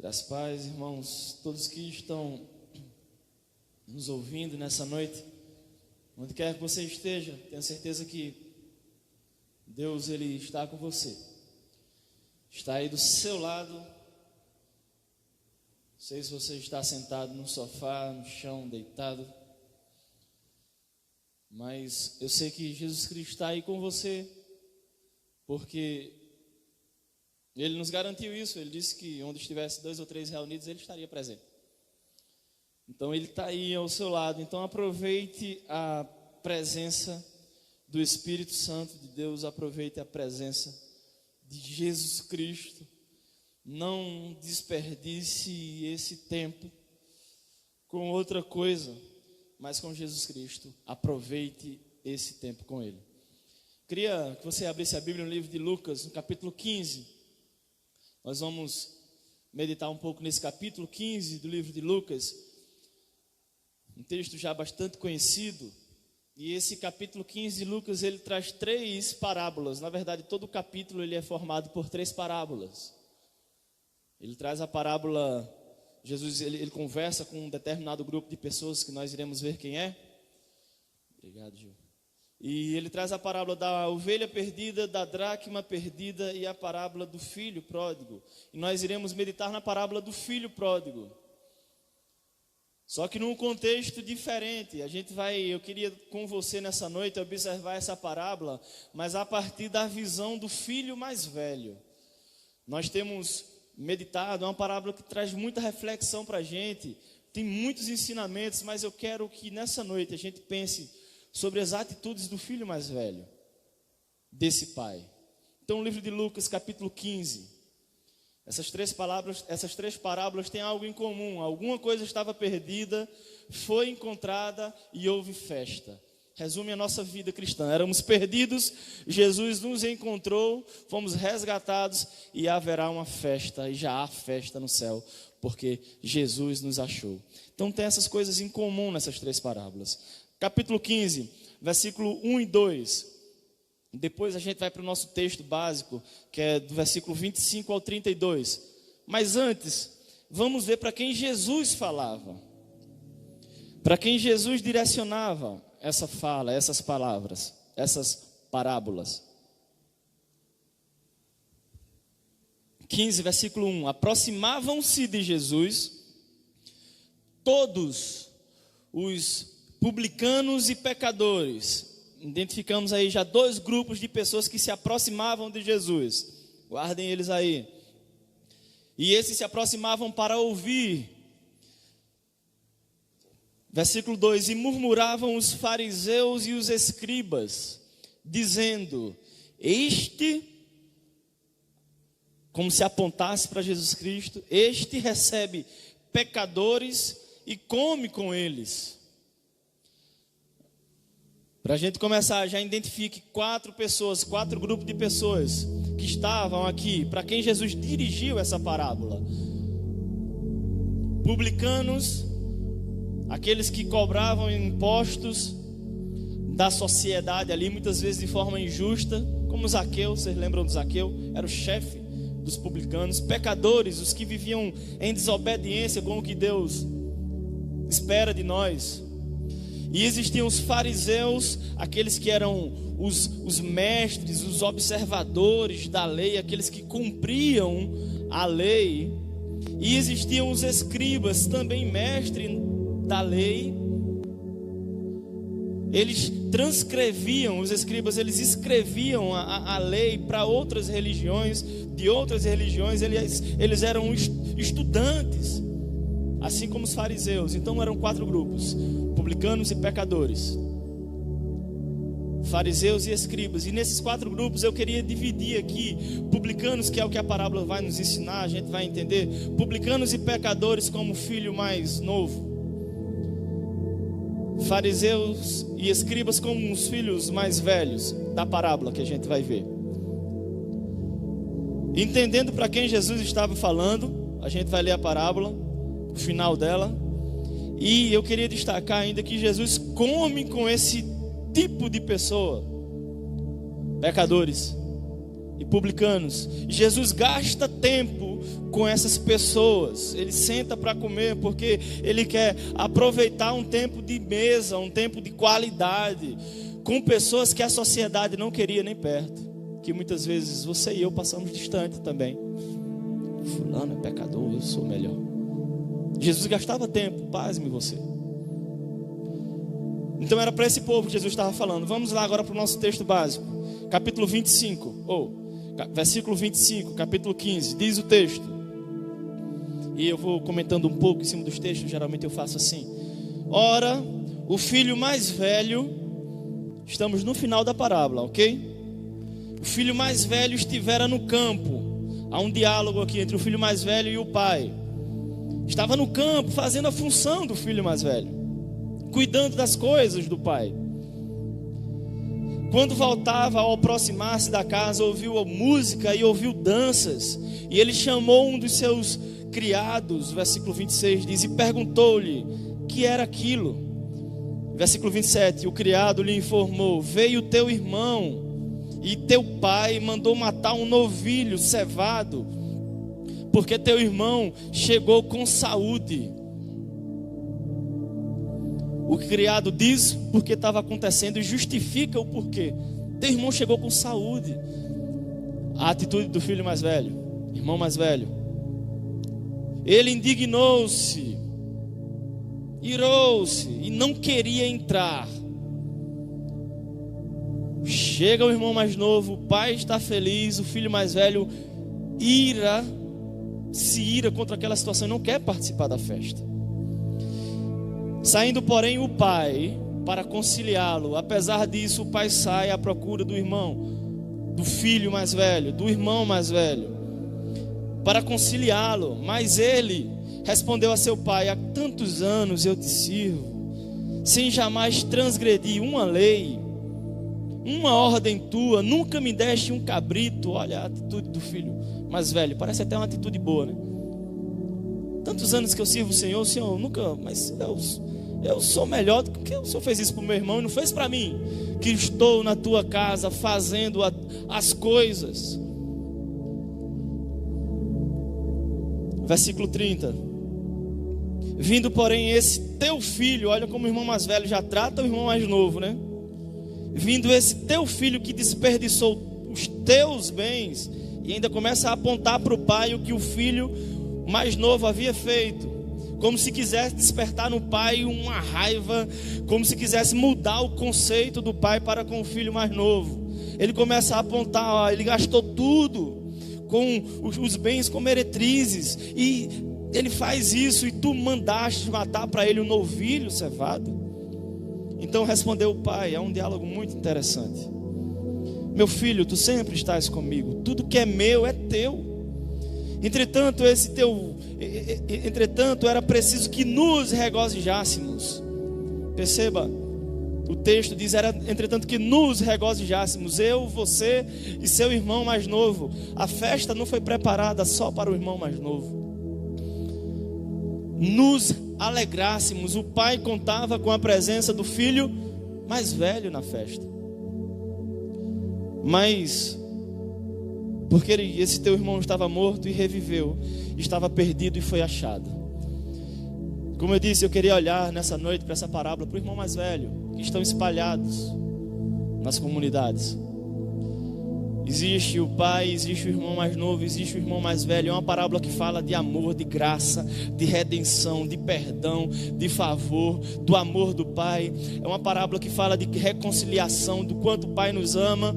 Graças a paz, irmãos, todos que estão nos ouvindo nessa noite, onde quer que você esteja, tenha certeza que Deus, Ele está com você, está aí do seu lado. Não sei se você está sentado no sofá, no chão, deitado, mas eu sei que Jesus Cristo está aí com você, porque Ele nos garantiu isso. Ele disse que onde estivesse 2 ou 3 reunidos, Ele estaria presente. Então Ele está aí ao seu lado. Então aproveite a presença do Espírito Santo de Deus, aproveite a presença de Jesus Cristo. Não desperdice esse tempo com outra coisa, mas com Jesus Cristo. Aproveite esse tempo com Ele. Queria que você abrisse a Bíblia no livro de Lucas, no capítulo 15. Nós vamos meditar um pouco nesse capítulo 15 do livro de Lucas, um texto já bastante conhecido. E esse capítulo 15 de Lucas, ele traz 3 parábolas. Na verdade, todo o capítulo ele é formado por 3 parábolas. Ele traz a parábola, Jesus ele conversa com um determinado grupo de pessoas que nós iremos ver quem é. Obrigado, Gil. E ele traz a parábola da ovelha perdida, da dracma perdida e a parábola do filho pródigo. E nós iremos meditar na parábola do filho pródigo. Só que num contexto diferente. Eu queria com você nessa noite observar essa parábola, mas a partir da visão do filho mais velho. Nós temos meditado, é uma parábola que traz muita reflexão para a gente, tem muitos ensinamentos, mas eu quero que nessa noite a gente pense sobre as atitudes do filho mais velho, desse pai. Então o livro de Lucas, capítulo 15, essas três parábolas têm algo em comum. Alguma coisa estava perdida, foi encontrada e houve festa. Resume a nossa vida cristã: éramos perdidos, Jesus nos encontrou, fomos resgatados e haverá uma festa, e já há festa no céu, porque Jesus nos achou. Então tem essas coisas em comum nessas 3 parábolas. Capítulo 15, versículo 1 e 2. Depois a gente vai para o nosso texto básico, que é do versículo 25 ao 32. Mas antes, vamos ver para quem Jesus falava. Para quem Jesus direcionava essa fala, essas palavras, essas parábolas. 15, versículo 1. Aproximavam-se de Jesus todos os publicanos e pecadores. Identificamos aí já 2 grupos de pessoas que se aproximavam de Jesus. Guardem eles aí. E esses se aproximavam para ouvir. Versículo 2: e murmuravam os fariseus e os escribas, dizendo: este, como se apontasse para Jesus Cristo, este recebe pecadores e come com eles. Para a gente começar, já identifique 4 grupos de pessoas que estavam aqui, para quem Jesus dirigiu essa parábola. Publicanos, aqueles que cobravam impostos da sociedade ali, muitas vezes de forma injusta, como Zaqueu. Vocês lembram de Zaqueu? Era o chefe dos publicanos. Pecadores, os que viviam em desobediência com o que Deus espera de nós. E existiam os fariseus, aqueles que eram os mestres, os observadores da lei, aqueles que cumpriam a lei. E existiam os escribas, também mestres da lei. Eles transcreviam, os escribas, eles escreviam a lei para outras religiões, de outras religiões. Eles eram estudantes, assim como os fariseus. Então eram 4 grupos: publicanos e pecadores, fariseus e escribas. E nesses 4 grupos eu queria dividir aqui: publicanos, que é o que a parábola vai nos ensinar, a gente vai entender. Publicanos e pecadores como o filho mais novo, fariseus e escribas como os filhos mais velhos da parábola que a gente vai ver. Entendendo para quem Jesus estava falando, a gente vai ler a parábola, o final dela. E eu queria destacar ainda que Jesus come com esse tipo de pessoa: pecadores e publicanos. Jesus gasta tempo tempo com essas pessoas. Ele senta para comer porque ele quer aproveitar um tempo de mesa, um tempo de qualidade, com pessoas que a sociedade não queria nem perto, que muitas vezes você e eu passamos distante também. Fulano é pecador, eu sou melhor. Jesus gastava tempo, pasme você. Então era para esse povo que Jesus estava falando. Vamos lá agora para o nosso texto básico, capítulo 25, versículo 25, capítulo 15, diz o texto. E eu vou comentando um pouco em cima dos textos, geralmente eu faço assim. Ora, o filho mais velho, estamos no final da parábola, ok? O filho mais velho estivera no campo. Há um diálogo aqui entre o filho mais velho e o pai. Estava no campo fazendo a função do filho mais velho, cuidando das coisas do pai. Quando voltava, ao aproximar-se da casa, ouviu música e ouviu danças. E ele chamou um dos seus criados, versículo 26 diz, e perguntou-lhe que era aquilo. Versículo 27, o criado lhe informou: veio teu irmão e teu pai mandou matar um novilho cevado, porque teu irmão chegou com saúde. O criado diz porque estava acontecendo e justifica o porquê. Teu irmão chegou com saúde. A atitude do filho mais velho, irmão mais velho, ele indignou-se, irou-se e não queria entrar. Chega o irmão mais novo, o pai está feliz, o filho mais velho se ira contra aquela situação e não quer participar da festa. Saindo, porém, o pai para conciliá-lo. Apesar disso, o pai sai à procura do irmão, do filho mais velho, do irmão mais velho, para conciliá-lo. Mas ele respondeu a seu pai: há tantos anos eu te sirvo, sem jamais transgredir uma lei, uma ordem tua, nunca me deste um cabrito. Olha a atitude do filho mais velho, parece até uma atitude boa, né? Tantos anos que eu sirvo o Senhor nunca, mas eu sou melhor do que o Senhor fez isso para o meu irmão e não fez para mim, que estou na tua casa fazendo as coisas. Versículo 30. Vindo, porém, esse teu filho, olha como o irmão mais velho já trata o irmão mais novo, né? Vindo esse teu filho que desperdiçou os teus bens, e ainda começa a apontar para o pai o que o filho mais novo havia feito, como se quisesse despertar no pai uma raiva, como se quisesse mudar o conceito do pai para com o filho mais novo. Ele começa a apontar: ele gastou tudo com os bens como meretrizes, e ele faz isso, e tu mandaste matar para ele um novilho cevado. Então respondeu o pai, é um diálogo muito interessante: meu filho, tu sempre estás comigo, tudo que é meu é teu. Entretanto, era preciso que nos regozijássemos. Perceba, o texto diz: entretanto que nos regozijássemos, eu, você e seu irmão mais novo. A festa não foi preparada só para o irmão mais novo. Nos alegrássemos. O pai contava com a presença do filho mais velho na festa. Mas porque esse teu irmão estava morto e reviveu, estava perdido e foi achado. Como eu disse, eu queria olhar nessa noite para essa parábola, para o irmão mais velho, que estão espalhados nas comunidades. Existe o pai, existe o irmão mais novo, existe o irmão mais velho. É uma parábola que fala de amor, de graça, de redenção, de perdão, de favor, do amor do pai. É uma parábola que fala de reconciliação, do quanto o pai nos ama,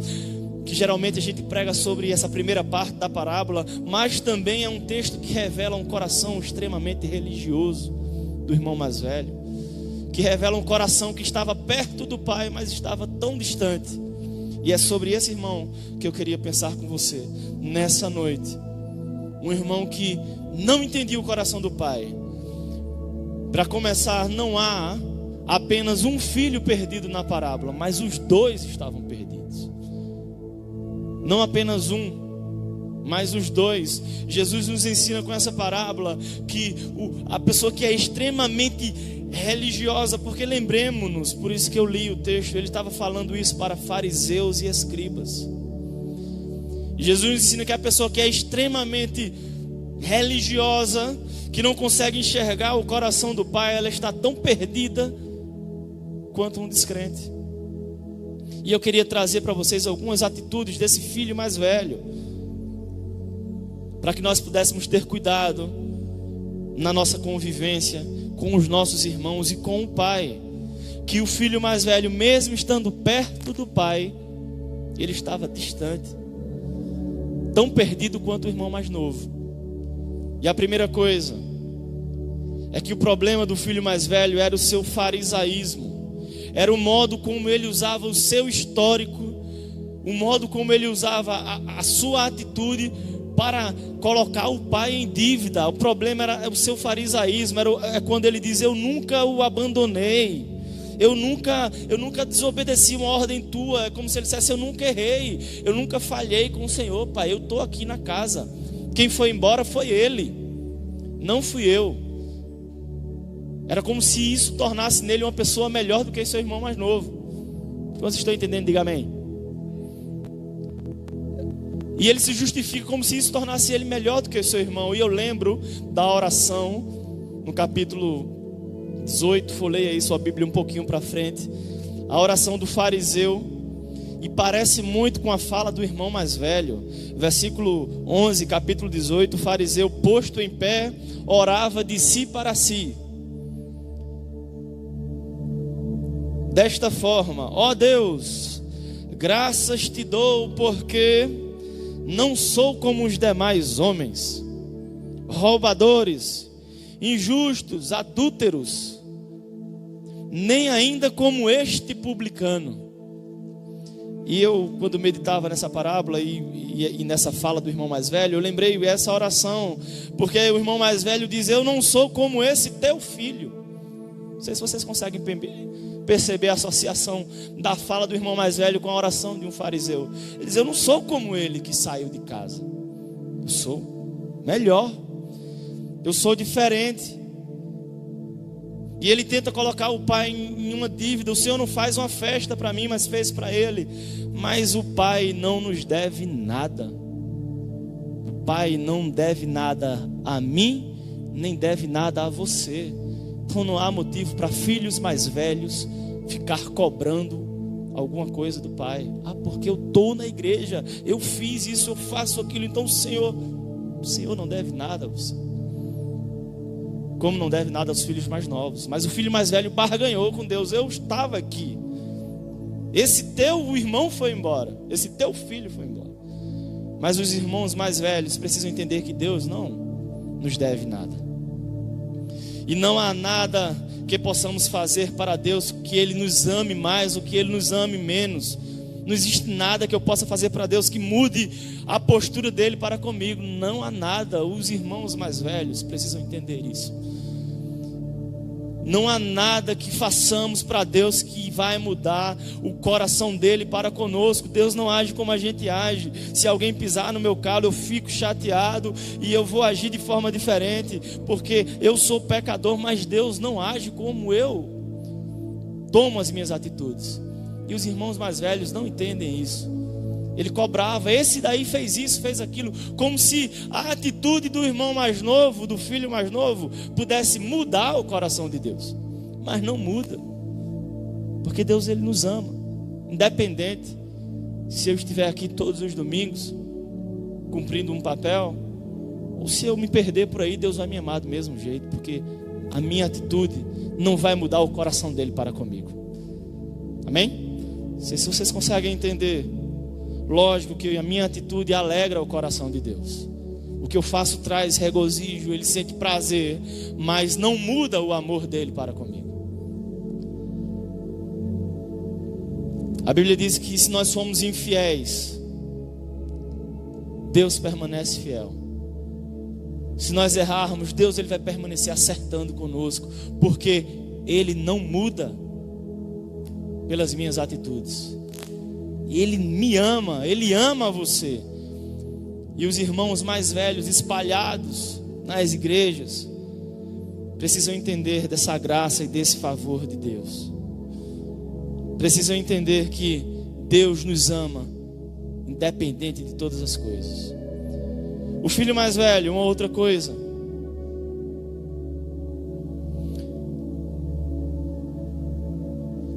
que geralmente a gente prega sobre essa primeira parte da parábola, mas também é um texto que revela um coração extremamente religioso do irmão mais velho, que revela um coração que estava perto do pai, mas estava tão distante. E é sobre esse irmão que eu queria pensar com você nessa noite. Um irmão que não entendia o coração do pai. Para começar, não há apenas um filho perdido na parábola, mas os dois estavam perdidos. Não apenas um, mas os dois. Jesus nos ensina com essa parábola que a pessoa que é extremamente religiosa, porque lembremos-nos, por isso que eu li o texto, ele estava falando isso para fariseus e escribas. Jesus ensina que a pessoa que é extremamente religiosa, que não consegue enxergar o coração do Pai, ela está tão perdida quanto um descrente. E eu queria trazer para vocês algumas atitudes desse filho mais velho, para que nós pudéssemos ter cuidado na nossa convivência com os nossos irmãos e com o Pai. Que o filho mais velho, mesmo estando perto do Pai, ele estava distante, tão perdido quanto o irmão mais novo. E a primeira coisa é que o problema do filho mais velho era o seu farisaísmo, era o modo como ele usava o seu histórico, o modo como ele usava a sua atitude para colocar o pai em dívida. O problema era o seu farisaísmo, é quando ele diz: eu nunca o abandonei, eu nunca desobedeci uma ordem tua. É como se ele dissesse: eu nunca errei, eu nunca falhei com o Senhor, Pai, eu estou aqui na casa, quem foi embora foi ele, não fui eu. Era como se isso tornasse nele uma pessoa melhor do que seu irmão mais novo. Vocês estão entendendo? Diga amém. E ele se justifica como se isso tornasse ele melhor do que o seu irmão. E eu lembro da oração no capítulo 18, folheia aí sua Bíblia um pouquinho para frente, a oração do fariseu, e parece muito com a fala do irmão mais velho. Versículo 11, capítulo 18, o fariseu, posto em pé, orava de si para si, desta forma: ó Deus, graças te dou, porque não sou como os demais homens, roubadores, injustos, adúlteros, nem ainda como este publicano. E eu, quando meditava nessa parábola e nessa fala do irmão mais velho, eu lembrei essa oração, porque o irmão mais velho diz: eu não sou como esse teu filho. Não sei se vocês conseguem perceber a associação da fala do irmão mais velho com a oração de um fariseu. Ele diz: eu não sou como ele que saiu de casa, eu sou melhor, eu sou diferente. E ele tenta colocar o pai em uma dívida. O Senhor não faz uma festa para mim, mas fez para ele. Mas o pai não nos deve nada. O pai não deve nada a mim, nem deve nada a você. Então não há motivo para filhos mais velhos ficar cobrando alguma coisa do pai. Ah, porque eu estou na igreja, eu fiz isso, eu faço aquilo, então o Senhor não deve nada a você. Como não deve nada aos filhos mais novos. Mas o filho mais velho barganhou com Deus: eu estava aqui, esse teu irmão foi embora, esse teu filho foi embora. Mas os irmãos mais velhos precisam entender que Deus não nos deve nada. E não há nada que possamos fazer para Deus que Ele nos ame mais ou que Ele nos ame menos. Não existe nada que eu possa fazer para Deus que mude a postura dele para comigo. Não há nada. Os irmãos mais velhos precisam entender isso. Não há nada que façamos para Deus que vai mudar o coração dele para conosco. Deus não age como a gente age. Se alguém pisar no meu calo, eu fico chateado e eu vou agir de forma diferente, porque eu sou pecador, mas Deus não age como eu tomo as minhas atitudes. E os irmãos mais velhos não entendem isso. Ele cobrava: esse daí fez isso, fez aquilo, como se a atitude do irmão mais novo, do filho mais novo, pudesse mudar o coração de Deus. Mas não muda, porque Deus, Ele nos ama, independente se eu estiver aqui todos os domingos cumprindo um papel, ou se eu me perder por aí, Deus vai me amar do mesmo jeito, porque a minha atitude não vai mudar o coração dele para comigo. Amém? Não sei se vocês conseguem entender. Lógico que a minha atitude alegra o coração de Deus. O que eu faço traz regozijo, Ele sente prazer, mas não muda o amor dele para comigo. A Bíblia diz que se nós somos infiéis, Deus permanece fiel. Se nós errarmos, Deus, Ele vai permanecer acertando conosco, porque Ele não muda pelas minhas atitudes. Ele me ama, Ele ama você. E os irmãos mais velhos espalhados nas igrejas precisam entender dessa graça e desse favor de Deus. Precisam entender que Deus nos ama, independente de todas as coisas. O filho mais velho, uma outra coisa.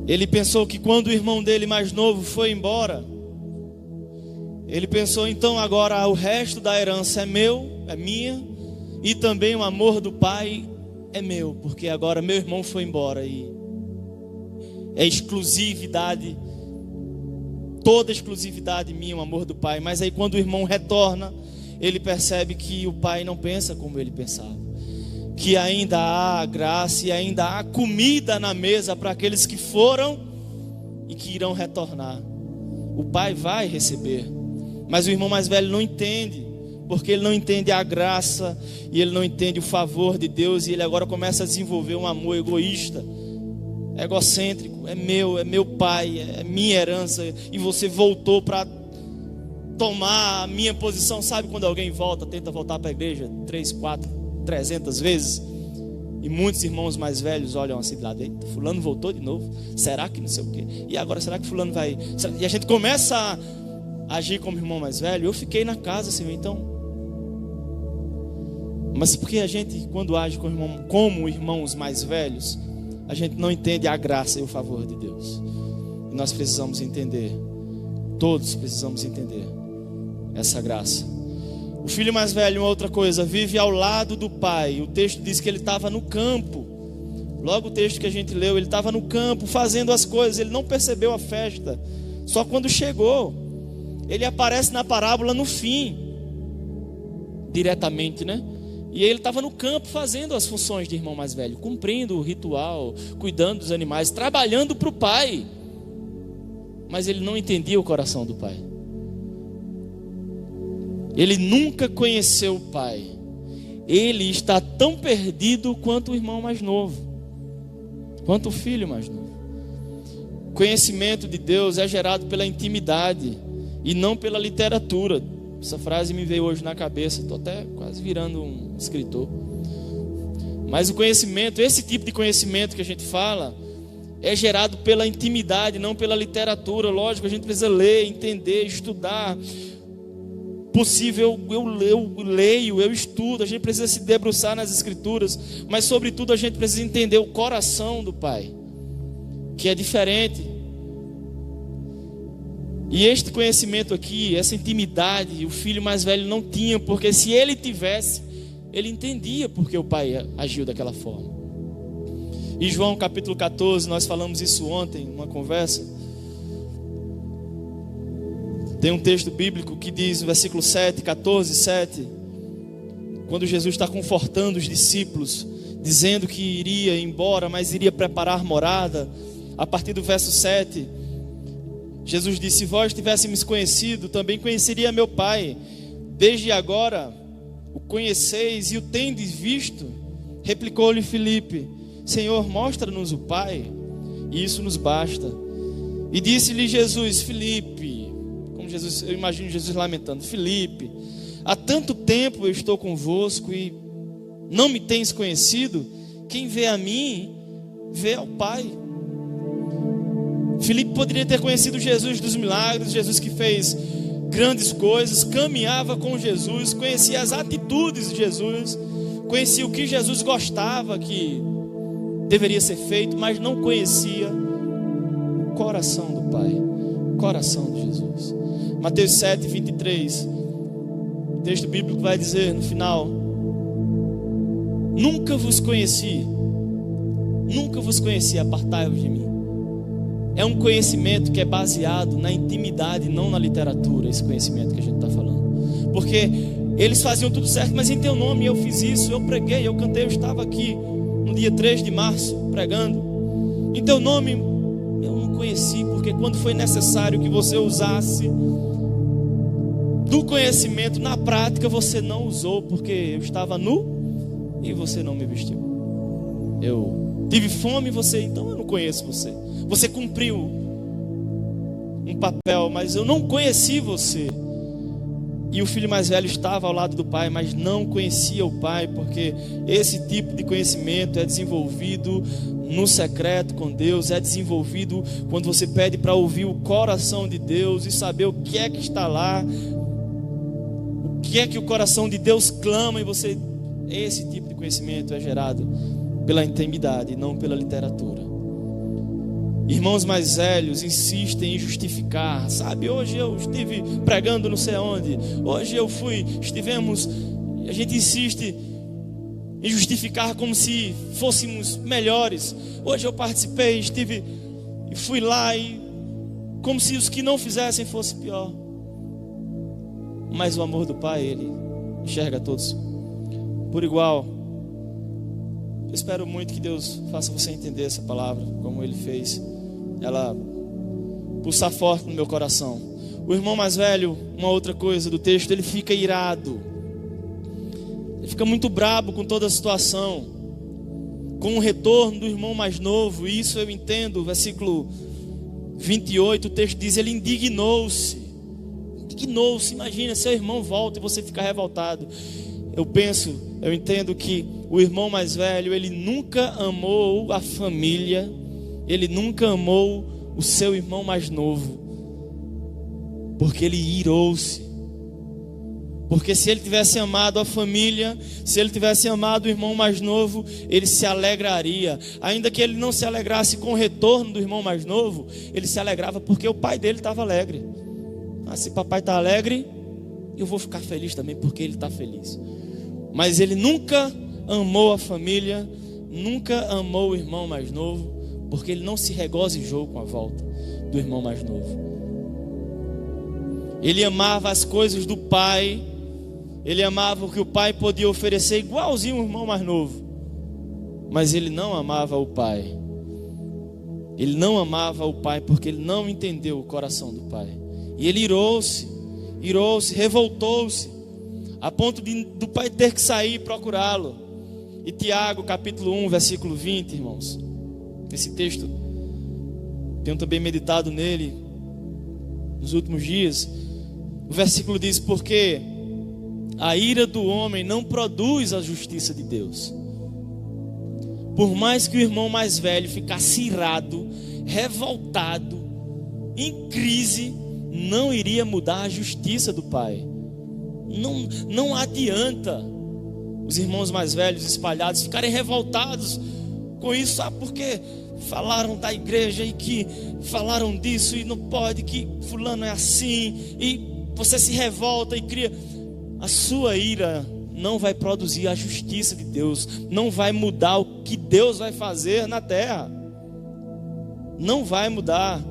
Ele pensou que quando o irmão dele mais novo foi embora, ele pensou, então agora o resto da herança é meu, é minha, e também o amor do pai é meu, porque agora meu irmão foi embora e é exclusividade, toda exclusividade minha, o amor do pai. Mas aí quando o irmão retorna, ele percebe que o pai não pensa como ele pensava, que ainda há graça e ainda há comida na mesa para aqueles que foram e que irão retornar. O pai vai receber, mas o irmão mais velho não entende, porque ele não entende a graça e ele não entende o favor de Deus, e ele agora começa a desenvolver um amor egoísta, egocêntrico. É meu pai, é minha herança, e você voltou para tomar a minha posição. Sabe quando alguém tenta voltar para a igreja 3, 4, 300 vezes, e muitos irmãos mais velhos olham assim de lado: eita, fulano voltou de novo, será que não sei o quê, e agora será que fulano vai, e a gente começa a agir como irmão mais velho. Eu fiquei na casa, Senhor, então. Mas porque a gente, quando age como irmãos mais velhos, a gente não entende a graça e o favor de Deus. E nós precisamos entender, todos precisamos entender essa graça. O filho mais velho, uma outra coisa, vive ao lado do pai. O texto diz que ele estava no campo. Logo o texto que a gente leu, ele estava no campo fazendo as coisas, ele não percebeu a festa, só quando chegou. Ele aparece na parábola no fim, diretamente, né? E ele estava no campo fazendo as funções de irmão mais velho, cumprindo o ritual, cuidando dos animais, trabalhando para o pai. Mas ele não entendia o coração do pai. Ele nunca conheceu o pai. Ele está tão perdido quanto o irmão mais novo, quanto o filho mais novo. O conhecimento de Deus é gerado pela intimidade e não pela literatura. Essa frase me veio hoje na cabeça, estou até quase virando um escritor. Mas o conhecimento, esse tipo de conhecimento que a gente fala, é gerado pela intimidade, não pela literatura. Lógico, a gente precisa ler, entender, estudar. Possível, eu leio, eu estudo, a gente precisa se debruçar nas escrituras, mas sobretudo a gente precisa entender o coração do pai, que é diferente. E este conhecimento aqui, essa intimidade, o filho mais velho não tinha, porque se ele tivesse, ele entendia porque o pai agiu daquela forma. Em João capítulo 14, nós falamos isso ontem, numa conversa. Tem um texto bíblico que diz, no versículo 7, 14, 7, quando Jesus está confortando os discípulos, dizendo que iria embora, mas iria preparar morada. A partir do verso 7, Jesus disse: se vós tivéssemos conhecido, também conheceria meu Pai. Desde agora o conheceis e o tendes visto. Replicou-lhe Filipe: Senhor, mostra-nos o Pai, e isso nos basta. E disse-lhe Jesus: Filipe, como Jesus, eu imagino Jesus lamentando: Filipe, há tanto tempo eu estou convosco e não me tens conhecido? Quem vê a mim, vê ao Pai. Filipe poderia ter conhecido Jesus dos milagres, Jesus que fez grandes coisas, caminhava com Jesus, conhecia as atitudes de Jesus, conhecia o que Jesus gostava que deveria ser feito, mas não conhecia o coração do Pai, o coração de Jesus. Mateus 7, 23, o texto bíblico vai dizer no final: nunca vos conheci, apartai-vos de mim. É um conhecimento que é baseado na intimidade, não na literatura, esse conhecimento que a gente está falando. Porque eles faziam tudo certo, mas em teu nome eu fiz isso, eu preguei, eu cantei, eu estava aqui no dia 3 de março pregando. Em teu nome eu não conheci, porque quando foi necessário que você usasse do conhecimento na prática, você não usou, porque eu estava nu e você não me vestiu. Eu tive fome, então eu não conheço você. Você cumpriu um papel, mas eu não conheci você. E o filho mais velho estava ao lado do pai, mas não conhecia o pai, porque esse tipo de conhecimento é desenvolvido no secreto com Deus, é desenvolvido quando você pede para ouvir o coração de Deus e saber o que é que está lá, o que é que o coração de Deus clama, e você, esse tipo de conhecimento é gerado pela intimidade e não pela literatura. Irmãos mais velhos insistem em justificar, sabe? Hoje eu estive pregando não sei onde, hoje eu estivemos, a gente insiste em justificar como se fôssemos melhores. Hoje eu participei, estive e fui lá, e como se os que não fizessem fosse pior. Mas o amor do Pai, Ele enxerga todos por igual. Eu espero muito que Deus faça você entender essa palavra, como Ele fez ela pulsar forte no meu coração. O irmão mais velho, uma outra coisa do texto, ele fica irado, ele fica muito brabo com toda a situação, com o retorno do irmão mais novo. E isso eu entendo. Versículo 28, o texto diz: ele indignou-se. Imagina, seu irmão volta e você fica revoltado. Eu entendo que o irmão mais velho, ele nunca amou a família, ele nunca amou o seu irmão mais novo, porque ele irou-se. Porque se ele tivesse amado a família, se ele tivesse amado o irmão mais novo, ele se alegraria. Ainda que ele não se alegrasse com o retorno do irmão mais novo, ele se alegrava porque o pai dele estava alegre. Se papai está alegre, eu vou ficar feliz também porque ele está feliz. Mas ele nunca amou a família, nunca amou o irmão mais novo, porque ele não se regozijou com a volta do irmão mais novo. Ele amava as coisas do pai, ele amava o que o pai podia oferecer, igualzinho o irmão mais novo. Mas ele não amava o pai. Ele não amava o pai porque ele não entendeu o coração do pai. E ele irou-se, revoltou-se, a ponto do pai ter que sair e procurá-lo. E Tiago, capítulo 1, versículo 20, irmãos. Esse texto, tenho também meditado nele nos últimos dias. O versículo diz: porque a ira do homem não produz a justiça de Deus. Por mais que o irmão mais velho ficasse irado, revoltado, em crise, não iria mudar a justiça do pai. Não adianta os irmãos mais velhos espalhados ficarem revoltados com isso, sabe? Porque falaram da igreja e que falaram disso e não pode, que fulano é assim, e você se revolta e cria. A sua ira não vai produzir a justiça de Deus, não vai mudar o que Deus vai fazer na terra, não vai mudar.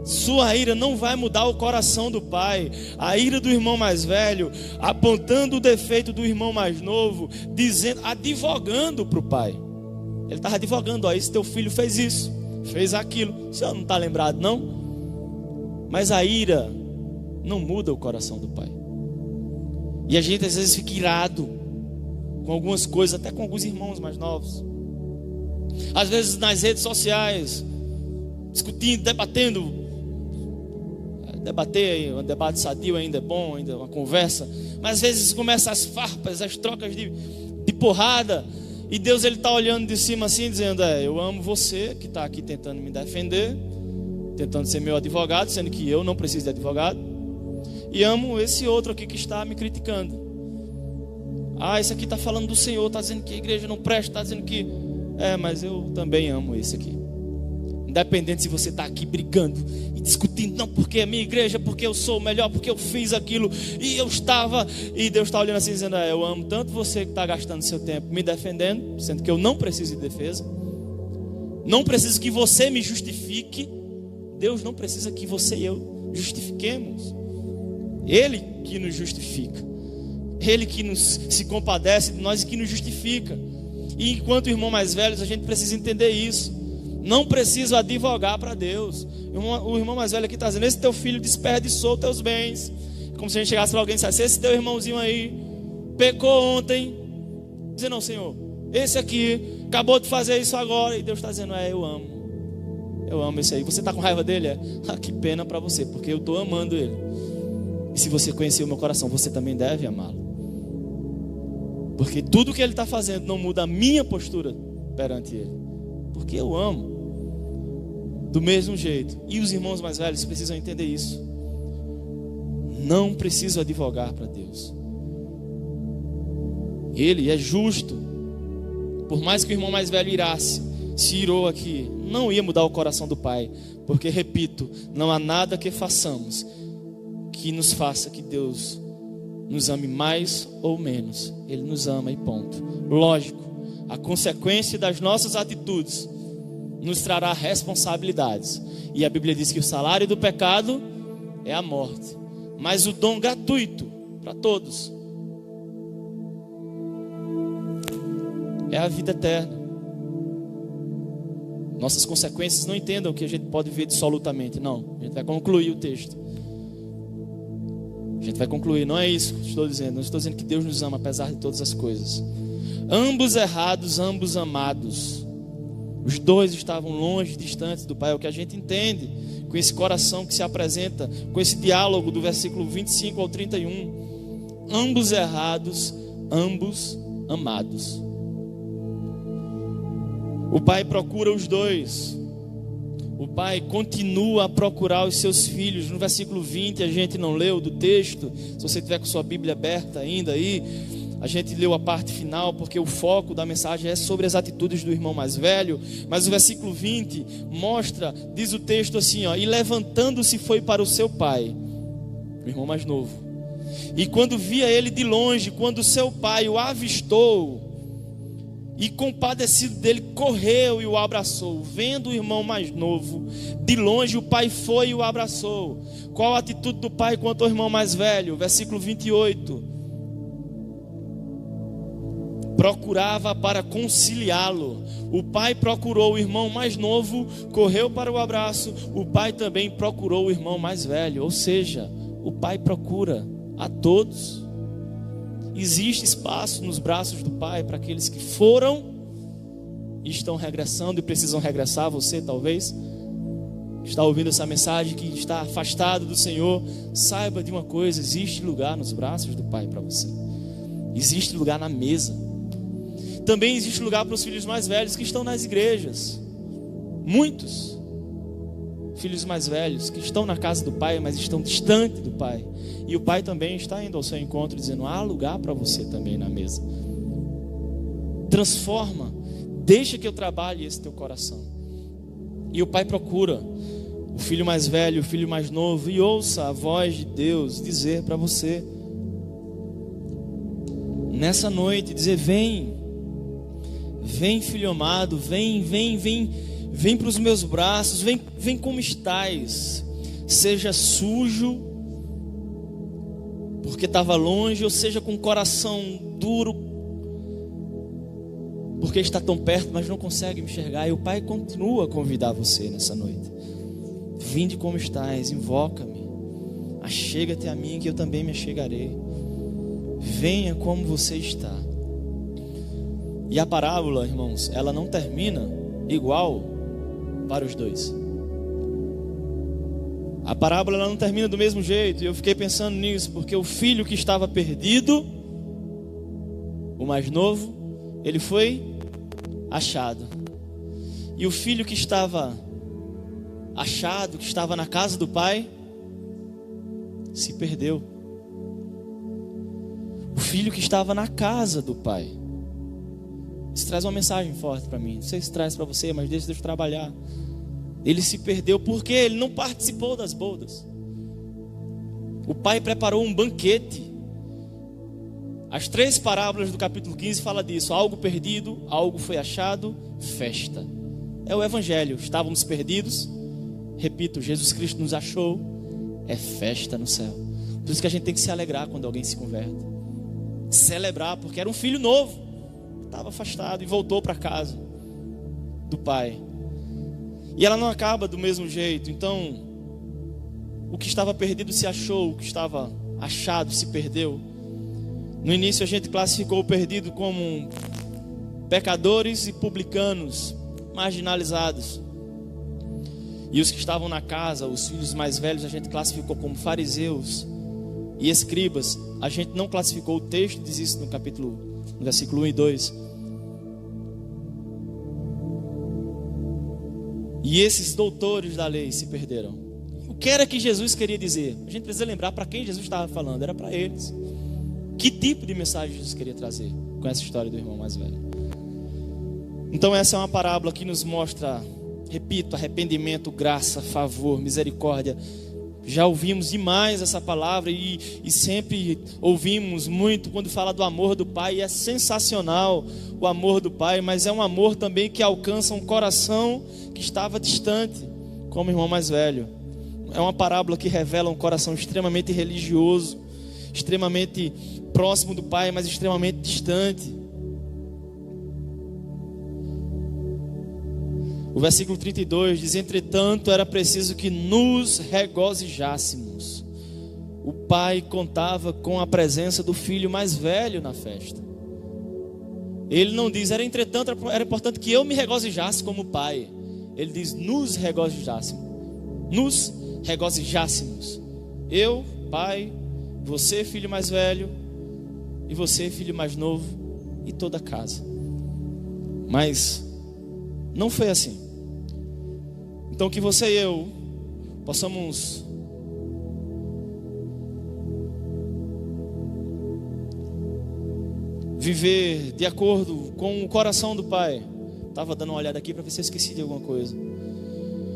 Sua ira não vai mudar o coração do pai. A ira do irmão mais velho, apontando o defeito do irmão mais novo, dizendo, advogando para o pai. Ele estava advogando: ó, esse teu filho fez isso, fez aquilo. O senhor não está lembrado, não? Mas a ira não muda o coração do pai. E a gente às vezes fica irado com algumas coisas, até com alguns irmãos mais novos. Às vezes nas redes sociais, discutindo, debatendo. Debater, um debate sadio ainda é bom, ainda é uma conversa. Mas às vezes começam as farpas, as trocas de porrada. E Deus, ele está olhando de cima assim, dizendo: eu amo você que está aqui tentando me defender, tentando ser meu advogado, sendo que eu não preciso de advogado. E amo esse outro aqui que está me criticando. Esse aqui está falando do Senhor, está dizendo que a igreja não presta, está dizendo que... mas eu também amo esse aqui. Independente se você está aqui brigando e discutindo, não, porque é minha igreja, porque eu sou o melhor, porque eu fiz aquilo, e eu estava... E Deus está olhando assim, dizendo: eu amo tanto você que está gastando seu tempo me defendendo, sendo que eu não preciso de defesa. Não preciso que você me justifique. Deus não precisa que você e eu justifiquemos. Ele que nos justifica, Ele que se compadece de nós e que nos justifica. E enquanto irmão mais velhos, a gente precisa entender isso. Não preciso advogar para Deus. O irmão mais velho aqui está dizendo: esse teu filho desperdiçou teus bens. Como se a gente chegasse para alguém e dissesse: esse teu irmãozinho aí pecou ontem. Dizer: não, Senhor, esse aqui acabou de fazer isso agora. E Deus está dizendo: eu amo esse aí. Você está com raiva dele? Que pena para você, porque eu estou amando ele. E se você conhecer o meu coração, você também deve amá-lo. Porque tudo que ele está fazendo não muda a minha postura perante ele, porque eu amo do mesmo jeito. E os irmãos mais velhos precisam entender isso. Não preciso advogar para Deus. Ele é justo. Por mais que o irmão mais velho se irou aqui, não ia mudar o coração do pai. Porque, repito, não há nada que façamos que nos faça que Deus nos ame mais ou menos. Ele nos ama e ponto. Lógico, a consequência das nossas atitudes nos trará responsabilidades. E a Bíblia diz que o salário do pecado é a morte. Mas o dom gratuito para todos é a vida eterna. Nossas consequências não entendam que a gente pode ver dissolutamente. Não, a gente vai concluir o texto. A gente vai concluir, não é isso que estou dizendo. Não estou dizendo que Deus nos ama apesar de todas as coisas. Ambos errados, ambos amados. Os dois estavam longe, distantes do Pai. É o que a gente entende com esse coração que se apresenta, com esse diálogo do versículo 25 ao 31. Ambos errados, ambos amados. O Pai procura os dois. O Pai continua a procurar os seus filhos. No versículo 20, a gente não leu do texto. Se você tiver com sua Bíblia aberta ainda aí, a gente leu a parte final, porque o foco da mensagem é sobre as atitudes do irmão mais velho. Mas o versículo 20 mostra, diz o texto assim, ó: e levantando-se foi para o seu pai, o irmão mais novo. E quando via ele de longe, quando seu pai o avistou, e compadecido dele, correu e o abraçou. Vendo o irmão mais novo de longe, o pai foi e o abraçou. Qual a atitude do pai quanto ao irmão mais velho? Versículo 28. Procurava para conciliá-lo. O pai procurou o irmão mais novo, correu para o abraço. O pai também procurou o irmão mais velho. Ou seja, o pai procura a todos. Existe espaço nos braços do Pai para aqueles que foram e estão regressando e precisam regressar. Você talvez está ouvindo essa mensagem, que está afastado do Senhor. Saiba de uma coisa: existe lugar nos braços do Pai para você. Existe lugar na mesa. Também existe lugar para os filhos mais velhos que estão nas igrejas. Muitos filhos mais velhos que estão na casa do Pai, mas estão distante do Pai. E o Pai também está indo ao seu encontro, dizendo: há lugar para você também na mesa. Transforma, deixa que eu trabalhe esse teu coração. E o Pai procura o filho mais velho, o filho mais novo, e ouça a voz de Deus dizer para você nessa noite, dizer: vem, vem filho amado, vem para os meus braços, vem como estás. Seja sujo porque estava longe, ou seja com o coração duro porque está tão perto, mas não consegue me enxergar. E o Pai continua a convidar você nessa noite: vinde como estás, invoca-me, achega-te a mim que eu também me achegarei. Venha como você está. E a parábola, irmãos, ela não termina igual para os dois. A parábola ela não termina do mesmo jeito. E eu fiquei pensando nisso, porque o filho que estava perdido, o mais novo, ele foi achado. E o filho que estava achado, que estava na casa do pai, se perdeu. O filho que estava na casa do pai. Isso traz uma mensagem forte para mim. Não sei se traz para você, mas deixa Deus trabalhar. Ele se perdeu porque ele não participou das bodas. O pai preparou um banquete. As 3 parábolas do capítulo 15 falam disso: algo perdido, algo foi achado, festa. É o evangelho. Estávamos perdidos, repito, Jesus Cristo nos achou, é festa no céu. Por isso que a gente tem que se alegrar quando alguém se converte. Celebrar, porque era um filho novo, estava afastado e voltou para casa do pai. E ela não acaba do mesmo jeito. Então, o que estava perdido se achou, o que estava achado se perdeu. No início a gente classificou o perdido como pecadores e publicanos, marginalizados. E os que estavam na casa, os filhos mais velhos, a gente classificou como fariseus e escribas. A gente não classificou, o texto diz isso no versículo 1 e 2. E esses doutores da lei se perderam. O que era que Jesus queria dizer? A gente precisa lembrar para quem Jesus estava falando. Era para eles. Que tipo de mensagem Jesus queria trazer? Conhece a história do irmão mais velho. Então essa é uma parábola que nos mostra, repito, arrependimento, graça, favor, misericórdia. Já ouvimos demais essa palavra e sempre ouvimos muito quando fala do amor do Pai. E é sensacional o amor do Pai, mas é um amor também que alcança um coração que estava distante, como o irmão mais velho. É uma parábola que revela um coração extremamente religioso, extremamente próximo do Pai, mas extremamente distante. O versículo 32 diz: entretanto, era preciso que nos regozijássemos. O pai contava com a presença do filho mais velho na festa. Ele não diz, era importante que eu me regozijasse como pai. Ele diz, nos regozijássemos. Nos regozijássemos. Eu, pai, você, filho mais velho, e você, filho mais novo, e toda a casa. Mas não foi assim. Então que você e eu possamos viver de acordo com o coração do Pai. Estava dando uma olhada aqui para ver se eu esqueci de alguma coisa.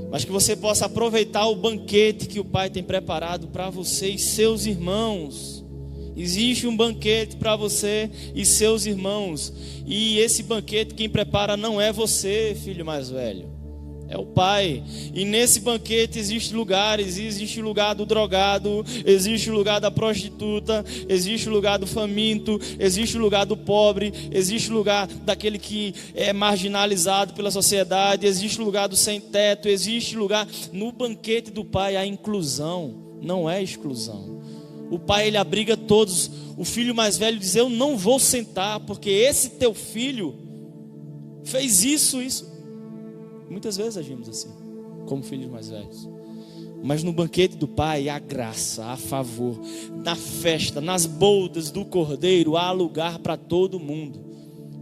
Mas que você possa aproveitar o banquete que o Pai tem preparado para você e seus irmãos. Existe um banquete para você e seus irmãos. E esse banquete quem prepara não é você, filho mais velho. É o Pai. E nesse banquete existem lugares. Existe o lugar do drogado, existe o lugar da prostituta, existe o lugar do faminto, existe o lugar do pobre, existe o lugar daquele que é marginalizado pela sociedade, existe o lugar do sem teto, existe o lugar. No banquete do Pai há inclusão, não é exclusão. O Pai, ele abriga todos. O filho mais velho diz, eu não vou sentar, porque esse teu filho fez isso. Muitas vezes agimos assim, como filhos mais velhos. Mas no banquete do Pai há graça, há favor. Na festa, nas bodas do Cordeiro, há lugar para todo mundo.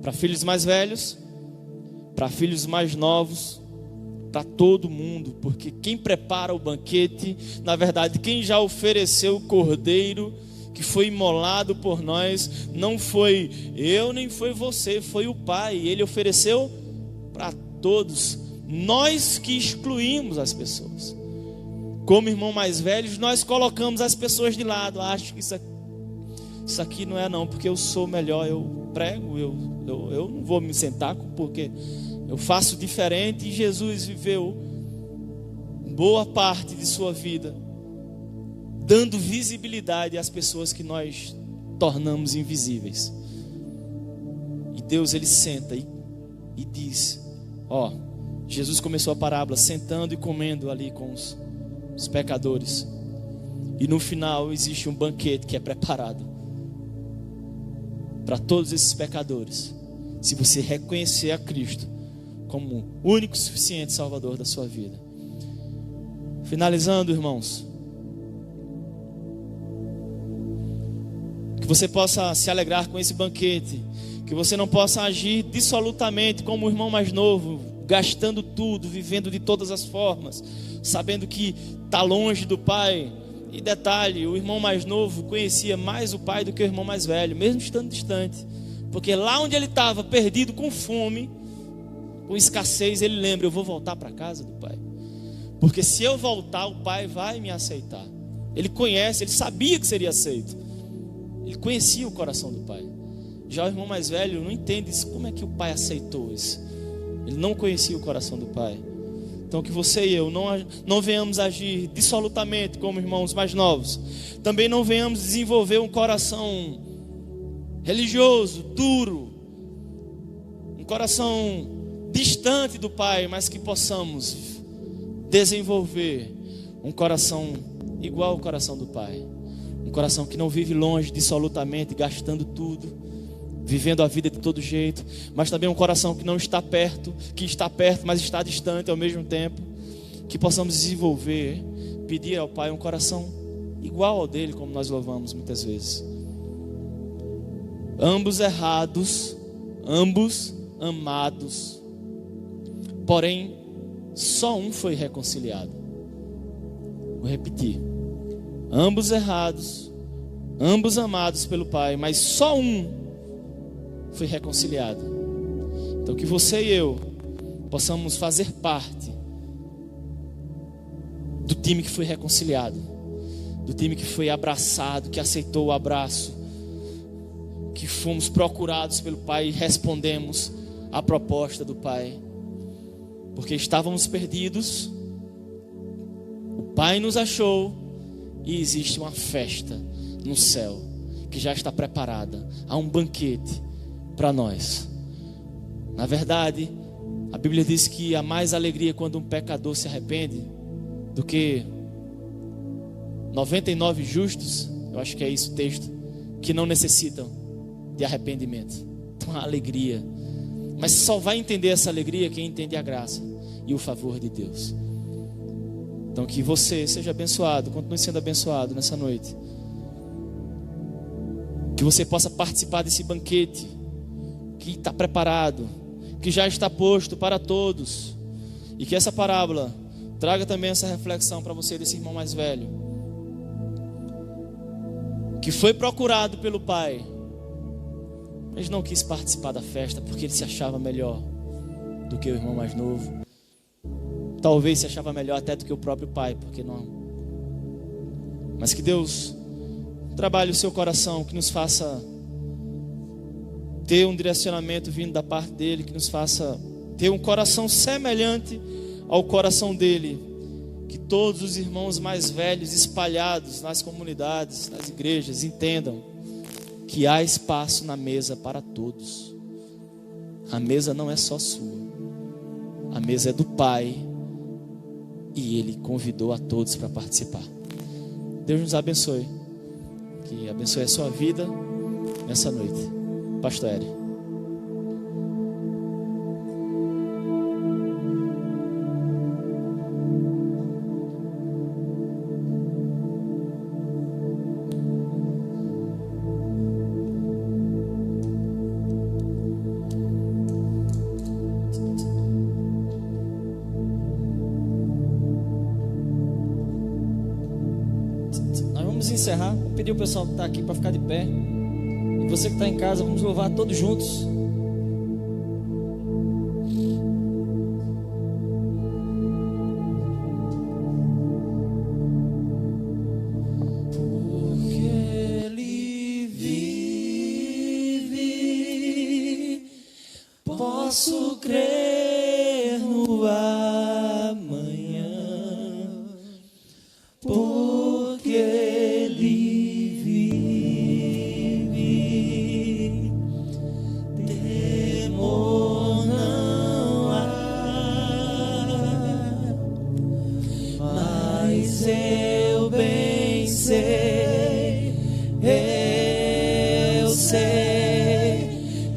Para filhos mais velhos, para filhos mais novos, para todo mundo. Porque quem prepara o banquete, na verdade, quem já ofereceu o Cordeiro, que foi imolado por nós, não foi eu nem foi você, foi o Pai. Ele ofereceu para todos. Nós que excluímos as pessoas. Como irmão mais velhos, nós colocamos as pessoas de lado. Acho que isso aqui não é não, porque eu sou melhor, eu prego, eu não vou me sentar porque eu faço diferente. E Jesus viveu boa parte de sua vida dando visibilidade às pessoas que nós tornamos invisíveis. E Deus, ele senta e diz, Jesus começou a parábola sentando e comendo ali com os pecadores. E no final existe um banquete que é preparado para todos esses pecadores. Se você reconhecer a Cristo como o único e suficiente Salvador da sua vida. Finalizando, irmãos, que você possa se alegrar com esse banquete. Que você não possa agir dissolutamente como o irmão mais novo, gastando tudo, vivendo de todas as formas, sabendo que está longe do Pai. E detalhe, o irmão mais novo conhecia mais o Pai do que o irmão mais velho, mesmo estando distante. Porque lá onde ele estava, perdido, com fome, com escassez, ele lembra, eu vou voltar para a casa do Pai. Porque se eu voltar, o Pai vai me aceitar. Ele conhece, ele sabia que seria aceito. Ele conhecia o coração do Pai. Já o irmão mais velho não entende isso, como é que o Pai aceitou isso. Ele não conhecia o coração do Pai. Então que você e eu não venhamos agir dissolutamente como irmãos mais novos. Também não venhamos desenvolver um coração religioso, duro. Um coração distante do Pai, mas que possamos desenvolver um coração igual ao coração do Pai. Um coração que não vive longe dissolutamente, gastando tudo, vivendo a vida de todo jeito, mas também um coração que não está perto, que está perto, mas está distante ao mesmo tempo. Que possamos desenvolver, pedir ao Pai um coração igual ao dele, como nós louvamos muitas vezes. Ambos errados, ambos amados, porém só um foi reconciliado. Vou repetir: ambos errados, ambos amados pelo Pai, mas só um foi reconciliado. Então que você e eu possamos fazer parte do time que foi reconciliado, do time que foi abraçado, que aceitou o abraço, que fomos procurados pelo Pai e respondemos à proposta do Pai, porque estávamos perdidos, o Pai nos achou e existe uma festa no céu que já está preparada, há um banquete para nós. Na verdade, a Bíblia diz que há mais alegria quando um pecador se arrepende do que 99 justos, eu acho que é isso o texto, que não necessitam de arrependimento. Então há alegria, mas só vai entender essa alegria quem entende a graça e o favor de Deus. Então que você seja abençoado, continue sendo abençoado nessa noite, que você possa participar desse banquete que está preparado, que já está posto para todos, e que essa parábola traga também essa reflexão para você desse irmão mais velho, que foi procurado pelo Pai, mas não quis participar da festa porque ele se achava melhor do que o irmão mais novo. Talvez se achava melhor até do que o próprio Pai, porque não. Mas que Deus trabalhe o seu coração, que nos faça ter um direcionamento vindo da parte dele, que nos faça ter um coração semelhante ao coração dele. Que todos os irmãos mais velhos espalhados nas comunidades, nas igrejas, entendam que há espaço na mesa para todos. A mesa não é só sua, a mesa é do Pai, e Ele convidou a todos para participar. Deus nos abençoe, que abençoe a sua vida nessa noite. Pastor Eri. Encerrar, vou pedir o pessoal que está aqui para ficar de pé, e você que está em casa, vamos louvar todos juntos. Porque Ele vive, posso crer no amanhã, porque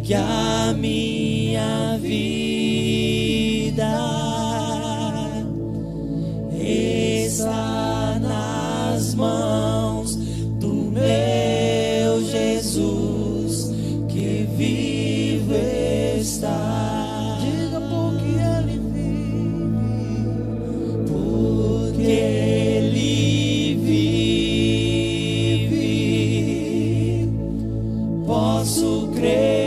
que a minha vida está nas mãos do meu Jesus, que vivo está. Diga porque Ele vive, porque Ele vive, posso crer.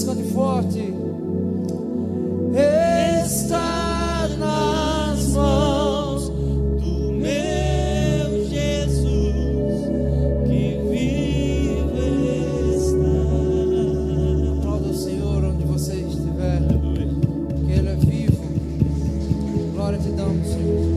Cante forte. Está nas mãos do meu Jesus, que vive está. Aplauda o Senhor. te damos, Senhor.